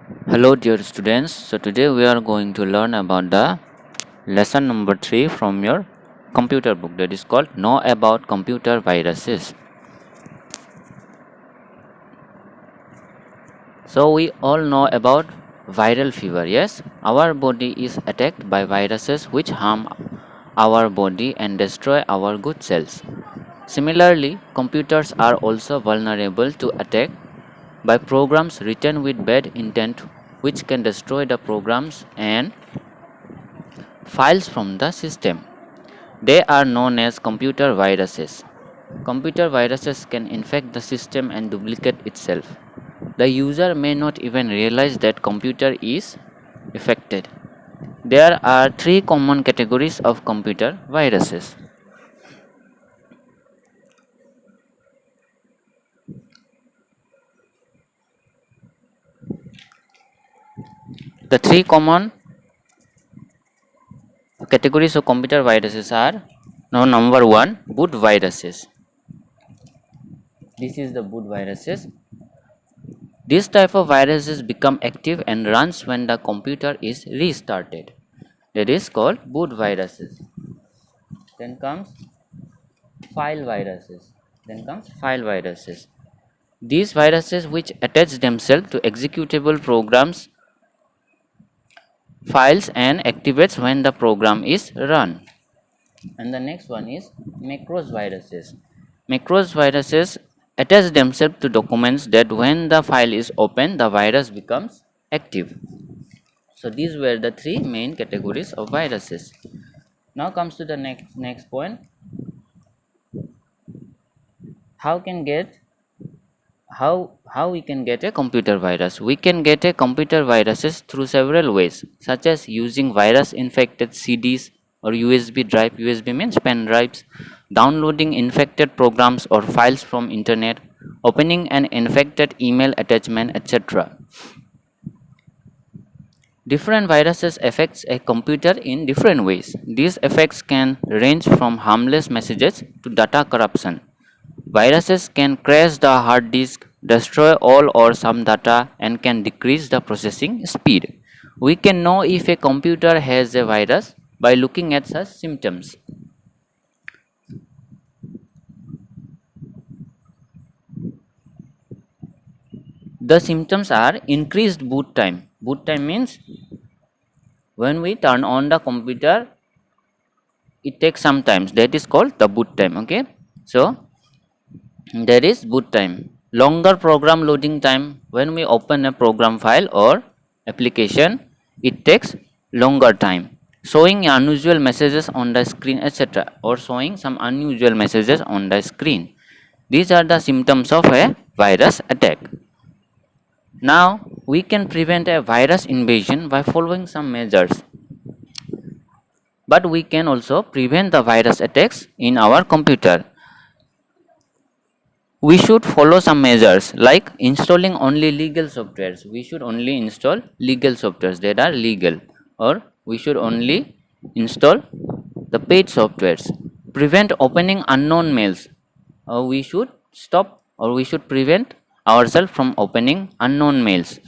Hello, dear students. So, today we are going to learn about the lesson number 3 from your computer book that is called Know About Computer Viruses. So, we all know about viral fever. Yes, our body is attacked by viruses which harm our body and destroy our good cells. Similarly, computers are also vulnerable to attack by programs written with bad intent which can destroy the programs and files from the system. They are known as computer viruses. Computer viruses can infect the system and duplicate itself. The user may not even realize that computer is affected. There are three common categories of computer viruses. The three common categories of computer viruses are now number one, boot viruses. This is the boot viruses. This type of viruses become active and runs when the computer is restarted. That is called boot viruses. Then comes file viruses. These viruses which attach themselves to executable programs, files and activates when the program is run. And the next one is macros viruses. Macros viruses attach themselves to documents that when the file is opened, the virus becomes active. So these were the three main categories of viruses. Now comes to the next point. How can get how we can get a computer virus? We can get a computer viruses through several ways, such as using virus infected CDs or USB drive. USB means pen drives, downloading infected programs or files from internet, opening an infected email attachment, etc. Different viruses affects a computer in different ways. These effects can range from harmless messages to data corruption. Viruses can crash the hard disk, destroy all or some data, and can decrease the processing speed. We can know if a computer has a virus by looking at such symptoms. The symptoms are increased boot time. Boot time means when we turn on the computer, it takes some time. That is called the boot time. Okay, so there is boot time. Longer program loading time. When we open a program file or application, it takes longer time. Showing unusual messages on the screen, etc., or showing some unusual messages on the screen. These are the symptoms of a virus attack. Now we can prevent a virus invasion by following some measures. But we can also prevent the virus attacks in our computer. We should follow some measures like installing only legal softwares. We should only install legal softwares that are legal, or we should only install the paid softwares. Prevent opening unknown mails, or we should stop or we should prevent ourselves from opening unknown mails.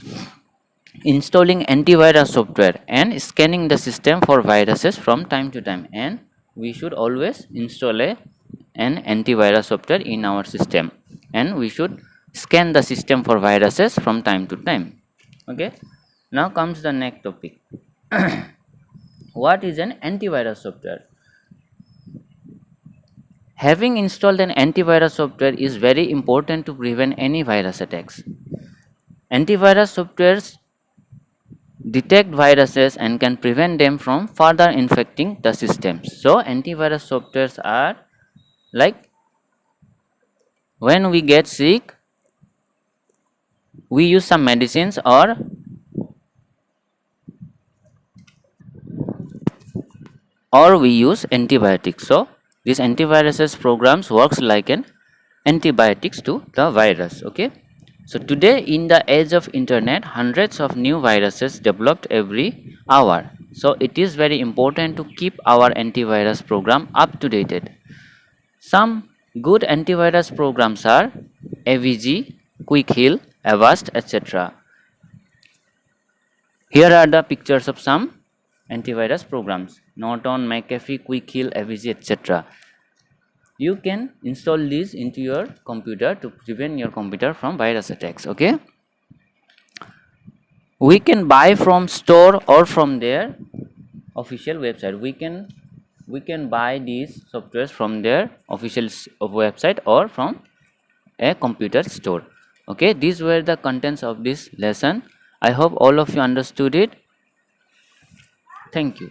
Installing antivirus software and scanning the system for viruses from time to time, and we should always install an antivirus software in our system, and we should scan the system for viruses from time to time. Okay, now comes the next topic. What is an antivirus software? Having installed an antivirus software is very important to prevent any virus attacks. Antivirus softwares detect viruses and can prevent them from further infecting the systems. So antivirus softwares are like when we get sick, we use some medicines or we use antibiotics. So these antiviruses programs works like an antibiotics to the virus. Okay, so today in the age of internet, hundreds of new viruses developed every hour. So it is very important to keep our antivirus program up to date. Some good antivirus programs are AVG, Quick Heal, Avast, etc. Here are the pictures of some antivirus programs: Norton, McAfee, Quick Heal, Avicii, etc. You can install these into your computer to prevent your computer from virus attacks. Okay, we can buy from store or from their official website. We can buy these softwares from their official website or from a computer store. Okay, these were the contents of this lesson. I hope all of you understood it. Thank you.